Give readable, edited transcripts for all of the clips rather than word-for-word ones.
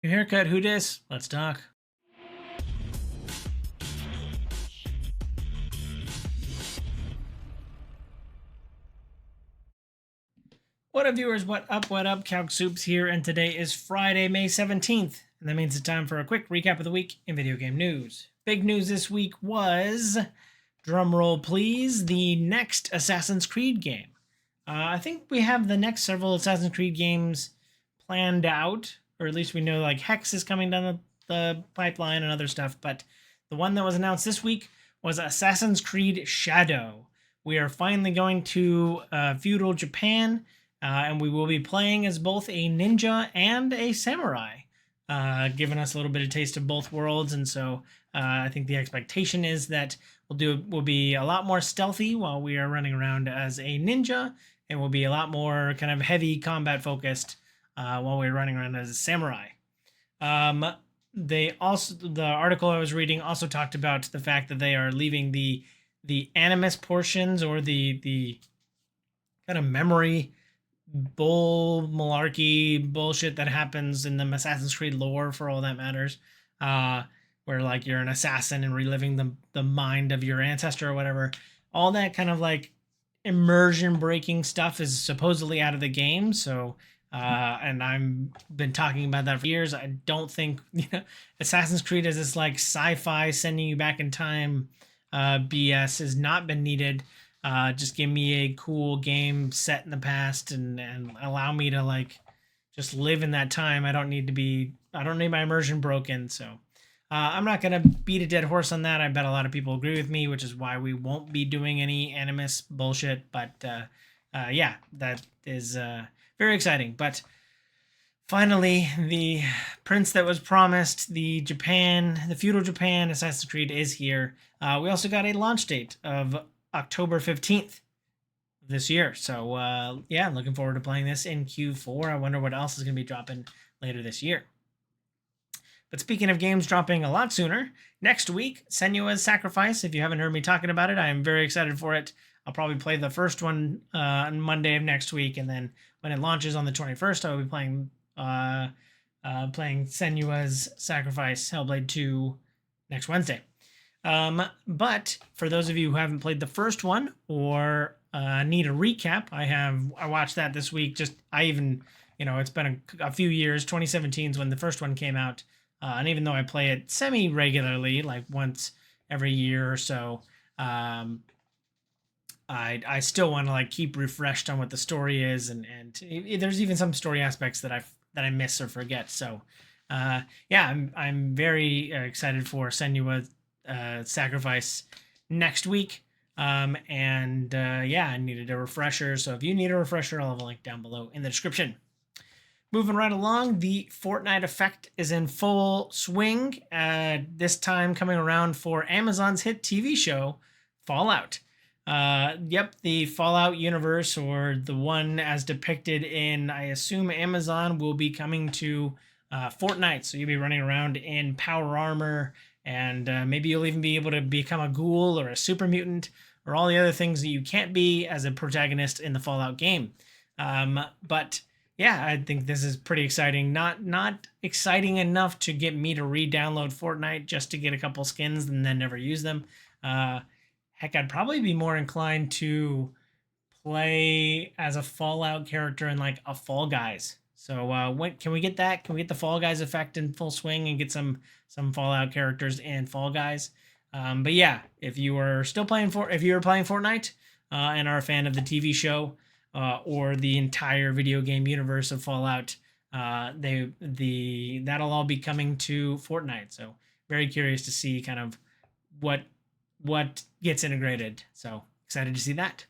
Your haircut, who dis? Let's talk. What up, viewers? What up? Calc Soups here, and today is Friday, May 17th. And that means it's time for a quick recap of the week in video game news. Big news this week was, drumroll please, the next Assassin's Creed game. I think we have the next several Assassin's Creed games planned out, or at least we know like Hex is coming down the pipeline and other stuff, but the one that was announced this week was Assassin's Creed Shadow. We are finally going to feudal Japan, and we will be playing as both a ninja and a samurai, giving us a little bit of taste of both worlds. And so I think the expectation is that we'll be a lot more stealthy while we are running around as a ninja, and we'll be a lot more kind of heavy combat focused while we're running around as a samurai. The article I was reading also talked about the fact that they are leaving the animus portions, or the kind of memory malarkey bullshit that happens in the Assassin's Creed lore, for all that matters, where like you're an assassin and reliving the mind of your ancestor or whatever. All that kind of like immersion breaking stuff is supposedly out of the game. So and I've been talking about that for years. I don't think Assassin's Creed is this like sci-fi sending you back in time BS has not been needed. Just give me a cool game set in the past and allow me to like just live in that time. I don't need my immersion broken. So I'm not going to beat a dead horse on that. I bet a lot of people agree with me, which is why we won't be doing any animus bullshit. But yeah, that is very exciting. But finally, the prince that was promised, the feudal Japan Assassin's Creed is here. We also got a launch date of October 15th this year. So yeah, I'm looking forward to playing this in Q4. I wonder what else is going to be dropping later this year. But speaking of games dropping a lot sooner, next week, Senua's Sacrifice. If you haven't heard me talking about it, I am very excited for it. I'll probably play the first one on Monday of next week, and then when it launches on the 21st, I will be playing Senua's Sacrifice Hellblade 2 next Wednesday. But for those of you who haven't played the first one or need a recap, I watched that this week. It's been a few years. 2017 is when the first one came out. And even though I play it semi-regularly, like once every year or so, I still want to like keep refreshed on what the story is, and there's even some story aspects that I miss or forget. So yeah, I'm very excited for Senua Sacrifice next week. Yeah, I needed a refresher. So if you need a refresher, I'll have a link down below in the description. Moving right along, the Fortnite effect is in full swing, this time coming around for Amazon's hit TV show, Fallout. Yep, the Fallout universe, or the one as depicted in, I assume, Amazon, will be coming to Fortnite. So you'll be running around in power armor, and maybe you'll even be able to become a ghoul or a super mutant, or all the other things that you can't be as a protagonist in the Fallout game. But yeah, I think this is pretty exciting. Not exciting enough to get me to re-download Fortnite just to get a couple skins and then never use them. Heck, I'd probably be more inclined to play as a Fallout character in like a Fall Guys. So when can we get that? Can we get the Fall Guys effect in full swing and get some Fallout characters in Fall Guys? But yeah, if you were playing Fortnite and are a fan of the TV show, or the entire video game universe of Fallout, that'll all be coming to Fortnite. So very curious to see kind of what gets integrated. So excited to see that.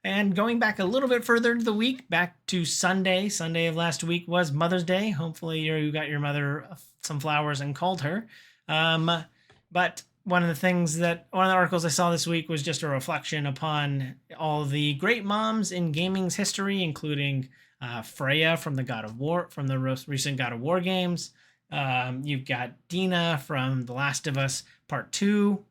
And going back a little bit further into the week, back to Sunday. Sunday of last week was Mother's Day. Hopefully you got your mother some flowers and called her. But one of the articles I saw this week was just a reflection upon all the great moms in gaming's history, including Freya from the recent God of War games. You've got Dina from The Last of Us Part 2.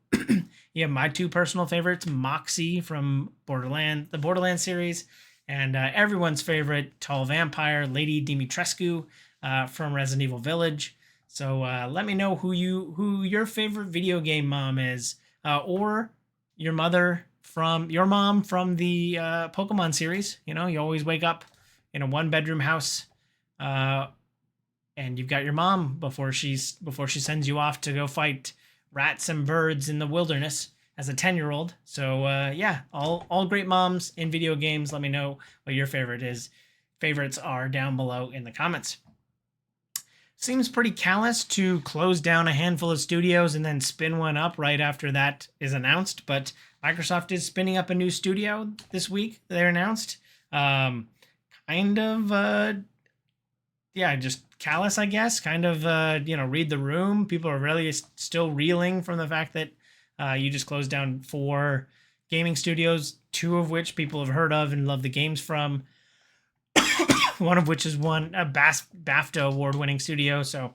You have my two personal favorites, Moxie from the Borderlands series, and everyone's favorite tall vampire, Lady Dimitrescu from Resident Evil Village. So let me know who your favorite video game mom is, or your mom from the Pokemon series. You know, you always wake up in a 1-bedroom house, and you've got your mom before she sends you off to go fight rats and birds in the wilderness as a 10-year-old. So yeah, all great moms in video games. Let me know what your favorites are down below in the comments. Seems pretty callous to close down a handful of studios and then spin one up right after that is announced, but Microsoft is spinning up a new studio this week. They're announced. Kind of, yeah, just callous, I guess. Kind of, read the room. People are really still reeling from the fact that you just closed down 4 gaming studios, 2 of which people have heard of and love the games from. One of which is a BAFTA award-winning studio. So,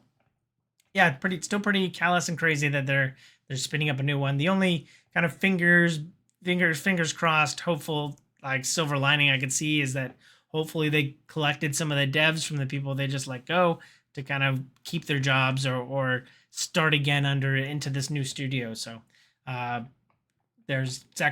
yeah, still pretty callous and crazy that they're spinning up a new one. The only kind of fingers crossed, hopeful, like silver lining I could see is that hopefully they collected some of the devs from the people they just let go to kind of keep their jobs or start again into this new studio. So, that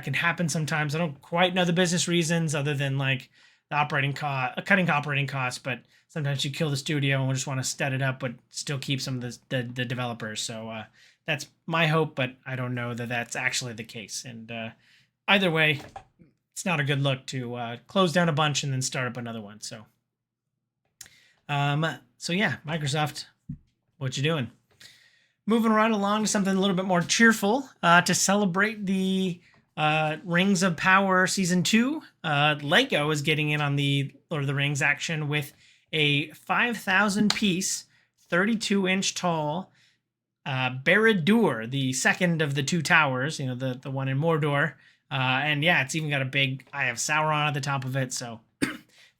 can happen sometimes. I don't quite know the business reasons other than like the cutting operating costs, but sometimes you kill the studio and we just want to set it up, but still keep some of the developers. So that's my hope, but I don't know that that's actually the case. And either way, it's not a good look to close down a bunch and then start up another one. So, so yeah, Microsoft, what you doing? Moving right along to something a little bit more cheerful to celebrate the Rings of Power Season 2. Lego is getting in on the Lord of the Rings action with a 5,000-piece, 32-inch tall Barad-dûr, the second of the 2 towers, the one in Mordor. And yeah, it's even got a big Eye of Sauron at the top of it. So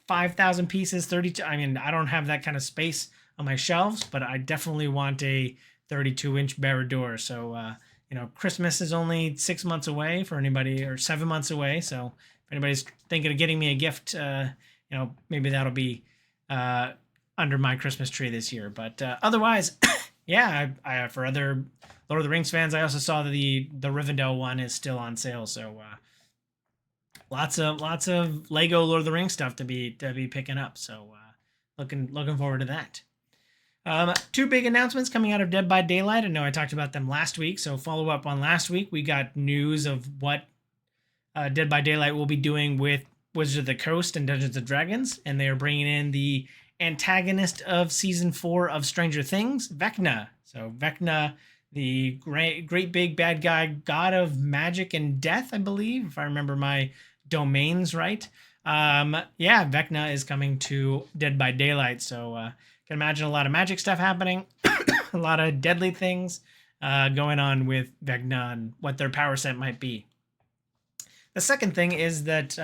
5,000 pieces, 32. I mean, I don't have that kind of space on my shelves, but I definitely want a 32-inch Barad-dûr. So, Christmas is only 6 months away for anybody, or 7 months away. So if anybody's thinking of getting me a gift, maybe that'll be under my Christmas tree this year. But otherwise, yeah, I for other Lord of the Rings fans, I also saw that the Rivendell one is still on sale. So lots of Lego Lord of the Rings stuff to be picking up. So looking forward to that. 2 big announcements coming out of Dead by Daylight. I know I talked about them last week, so follow up on last week. We got news of what Dead by Daylight will be doing with Wizards of the Coast and Dungeons & Dragons, and they are bringing in the antagonist of Season 4 of Stranger Things, Vecna. So Vecna, the great big bad guy, god of magic and death, I believe, if I remember my domains right. Vecna is coming to Dead by Daylight, so can imagine a lot of magic stuff happening, a lot of deadly things going on with Vecna and what their power set might be. The second thing is that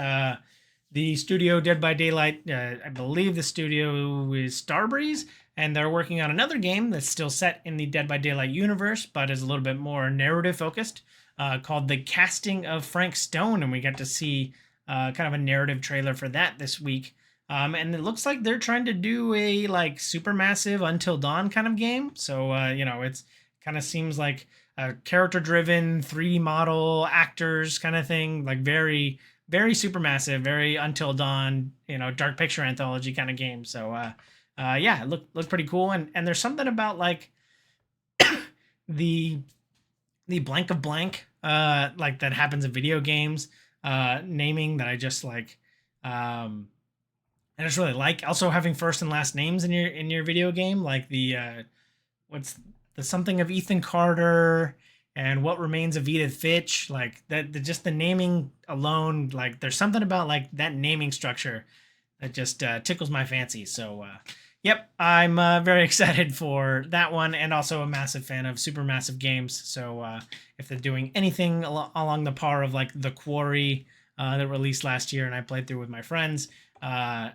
the studio Dead by Daylight, I believe the studio is Starbreeze, and they're working on another game that's still set in the Dead by Daylight universe, but is a little bit more narrative focused, called The Casting of Frank Stone, and we get to see kind of a narrative trailer for that this week. And it looks like they're trying to do a like supermassive Until Dawn kind of game. So, it's kind of seems like a character-driven 3D model actors kind of thing, like very, very supermassive, very Until Dawn, dark picture anthology kind of game. So, it looked pretty cool. And there's something about like the blank of blank, like that happens in video games, naming that I just like. I just really like also having first and last names in your video game, like the what's the something of Ethan Carter and What Remains of Edith Finch, like that. Just the naming alone, like there's something about like that naming structure that just tickles my fancy. So yep, I'm very excited for that one, and also a massive fan of supermassive games. So if they're doing anything along the par of like The Quarry that released last year and I played through with my friends. I'm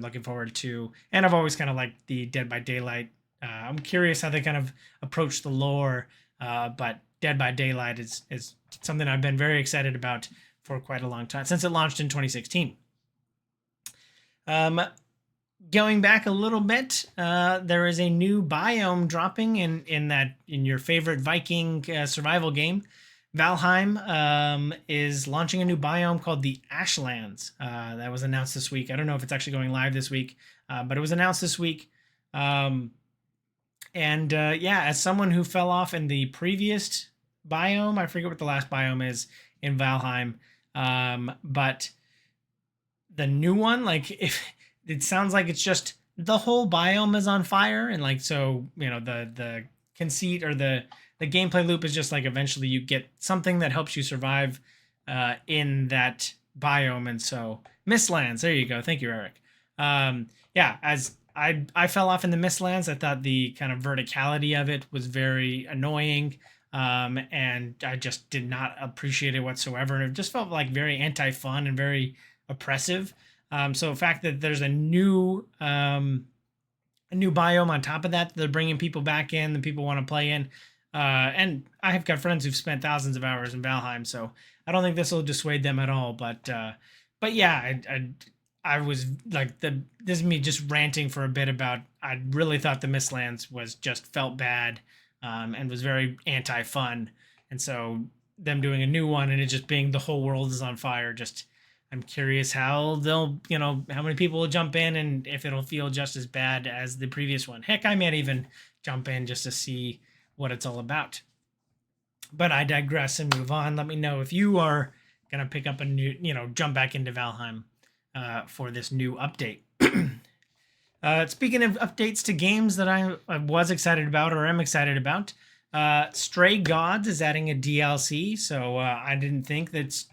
looking forward to, and I've always kind of liked the Dead by Daylight. I'm curious how they kind of approach the lore, but Dead by Daylight is something I've been very excited about for quite a long time, since it launched in 2016. Going back a little bit, there is a new biome dropping in your favorite Viking survival game. Valheim is launching a new biome called the Ashlands. That was announced this week. I don't know if it's actually going live this week, but it was announced this week. Yeah, as someone who fell off in the previous biome, I forget what the last biome is in Valheim, but the new one, like, if it sounds like it's just the whole biome is on fire, and like, so the conceit or the gameplay loop is just like eventually you get something that helps you survive in that biome. And so Mistlands, there you go. Thank you, Eric. Yeah, as I fell off in the Mistlands, I thought the kind of verticality of it was very annoying. And I just did not appreciate it whatsoever. And it just felt like very anti-fun and very oppressive. So the fact that there's a new biome on top of that, they're bringing people back in, the people want to play in. And I have got friends who've spent thousands of hours in Valheim, so I don't think this will dissuade them at all. But yeah, I was like, this is me just ranting for a bit about, I really thought the Mistlands was just felt bad, and was very anti-fun. And so them doing a new one and it just being the whole world is on fire, just, I'm curious how they'll, how many people will jump in and if it'll feel just as bad as the previous one. Heck, I might even jump in just to see what it's all about. But I digress and move on. Let me know if you are going to pick up a new, jump back into Valheim for this new update. Speaking of updates to games that I was excited about or am excited about, Stray Gods is adding a DLC. So I didn't think that,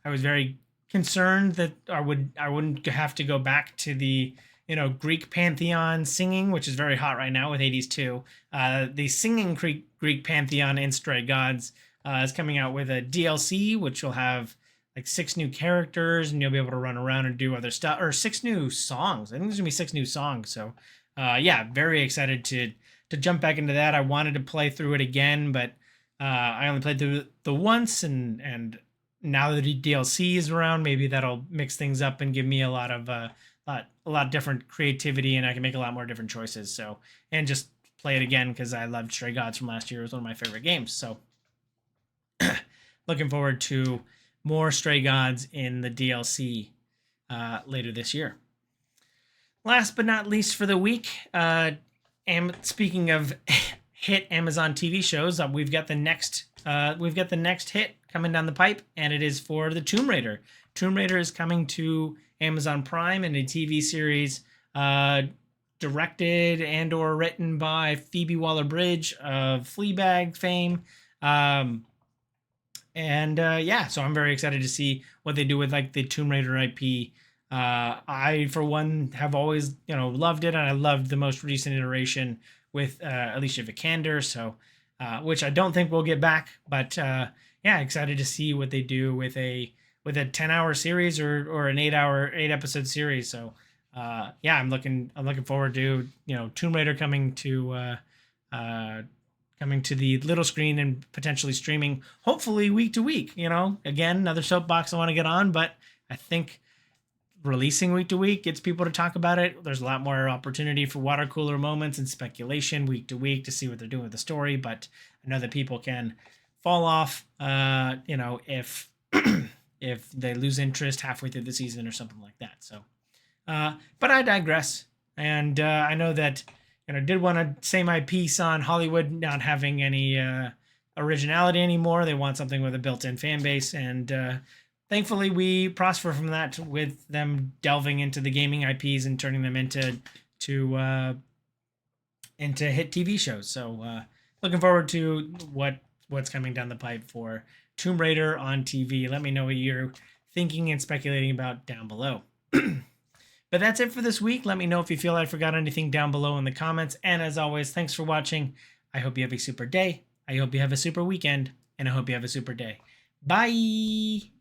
I was very concerned that I wouldn't have to go back to the Greek pantheon singing, which is very hot right now with 80s 2. The singing Greek pantheon in Stray Gods is coming out with a DLC, which will have like 6 new characters, and you'll be able to run around and do other stuff, or 6 new songs. I think there's gonna be 6 new songs. So yeah, very excited to jump back into that. I wanted to play through it again, but I only played through the once, and now that the DLC is around, maybe that'll mix things up and give me a lot of different creativity, and I can make a lot more different choices. So, and just play it again because I loved Stray Gods from last year. It was one of my favorite games. So looking forward to more Stray Gods in the DLC later this year. Last but not least for the week, speaking of hit Amazon TV shows, we've got the next hit coming down the pipe, and it is for the Tomb Raider. Tomb Raider is coming to Amazon Prime in a TV series directed and or written by Phoebe Waller-Bridge of Fleabag fame. Yeah, so I'm very excited to see what they do with like the Tomb Raider IP. I, for one, have always, loved it, and I loved the most recent iteration with Alicia Vikander, so which I don't think we'll get back, but yeah, excited to see what they do with a 10-hour series or an 8 episode series. So yeah, I'm looking forward to Tomb Raider coming to the little screen and potentially streaming, hopefully week to week. Again, another soapbox I want to get on, but I think releasing week to week gets people to talk about it. There's a lot more opportunity for water cooler moments and speculation week to week to see what they're doing with the story. But I know that people can fall off, if if they lose interest halfway through the season or something like that. So, but I digress. And I know that did want to say my piece on Hollywood not having any originality anymore. They want something with a built-in fan base, and thankfully we prosper from that with them delving into the gaming IPs and turning them into hit TV shows. So looking forward to what's coming down the pipe for Tomb Raider on TV. Let me know what you're thinking and speculating about down below. But that's it for this week. Let me know if you feel I forgot anything down below in the comments. And as always, thanks for watching. I hope you have a super day. I hope you have a super weekend. And I hope you have a super day. Bye.